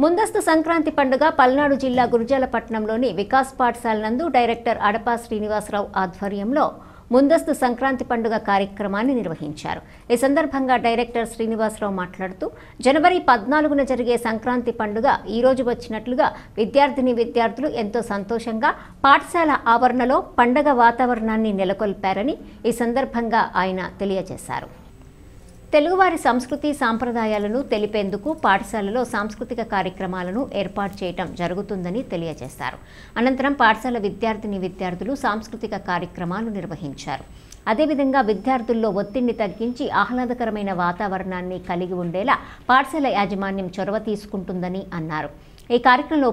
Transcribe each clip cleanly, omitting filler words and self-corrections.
ముందస్తు సంక్రాంతి పండుగ పల్నాడు జిల్లా గురజాలపట్నంలోని వికాస్ పాఠశాల నందు డైరెక్టర్ అడపా శ్రీనివాసరావు ఆధ్వర్యంలో ముందస్తు సంక్రాంతి పండుగ కార్యక్రమాన్ని నిర్వహించారు. ఈ సందర్భంగా డైరెక్టర్ శ్రీనివాసరావు మాట్లాడుతూ జనవరి 14న జరిగే సంక్రాంతి పండుగ ఈ రోజు వచ్చినట్లుగా విద్యార్థులు ఎంతో సంతోషంగా పాఠశాల ఆవరణలో పండుగ వాతావరణాన్ని నెలకొల్పారని ఈ సందర్భంగా ఆయన తెలియజేశారు. తెలుగువారి సంస్కృతి సాంప్రదాయాలను తెలిపేందుకు పాఠశాలలో సాంస్కృతిక కార్యక్రమాలను ఏర్పాటు చేయడం జరుగుతుందని తెలియజేశారు. అనంతరం పాఠశాల విద్యార్థులు సాంస్కృతిక కార్యక్రమాలు నిర్వహించారు. అదేవిధంగా విద్యార్థుల్లో ఒత్తిడిని తగ్గించి ఆహ్లాదకరమైన వాతావరణాన్ని కలిగి ఉండేలా పాఠశాల యాజమాన్యం చొరవ తీసుకుంటుందని అన్నారు. ఈ కార్యక్రమంలో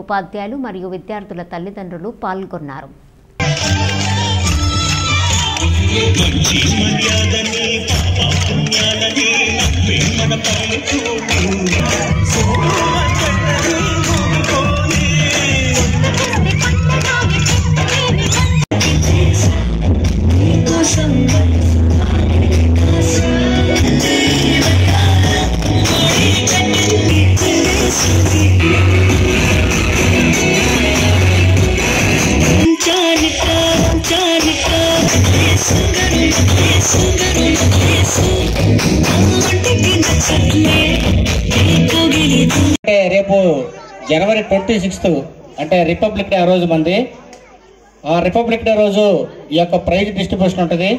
ఉపాధ్యాయులు మరియు విద్యార్థుల తల్లిదండ్రులు పాల్గొన్నారు. రేపు జనవరి 26 అంటే రిపబ్లిక్ డే రోజు మంది ఆ రిపబ్లిక్ డే రోజు ఈ యొక్క ప్రైజ్ డిస్ట్రిబ్యూషన్ ఉంటుంది.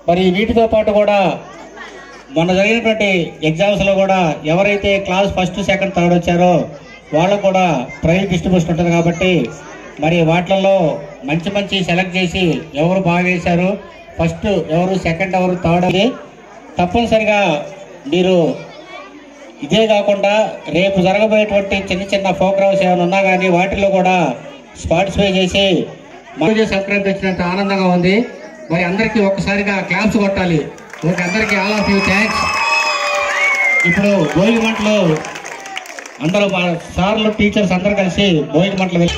మరి వీటితో పాటు కూడా మొన్న జరిగినటువంటి ఎగ్జామ్స్లో కూడా ఎవరైతే క్లాస్ 1, 2, 3 వచ్చారో వాళ్ళకు కూడా ప్రైజ్ డిస్ట్రిబ్యూషన్ ఉంటుంది. కాబట్టి మరి వాటిల్లో మంచి సెలెక్ట్ చేసి ఎవరు బాగా చేశారు, ఫస్ట్ ఎవరు, సెకండ్ ఎవరు, థర్డ్ అని తప్పనిసరిగా మీరు ఇదే కాకుండా రేపు జరగబోయేటువంటి చిన్న ప్రోగ్రామ్స్ ఏమైనా ఉన్నా కానీ వాటిలో కూడా పార్టిసిపేట్ చేసి మరో సంక్రాంతి వచ్చినంత ఆనందంగా ఉంది. మరి అందరికీ ఒక్కసారిగా క్లాప్స్ కొట్టాలి. ఓకే, అందరికీ ఆల్ ఆఫ్ యూ థ్యాంక్స్. ఇప్పుడు భోగి మంటలు అందరూ సార్లు టీచర్స్ అందరూ కలిసి భోగి మంటలు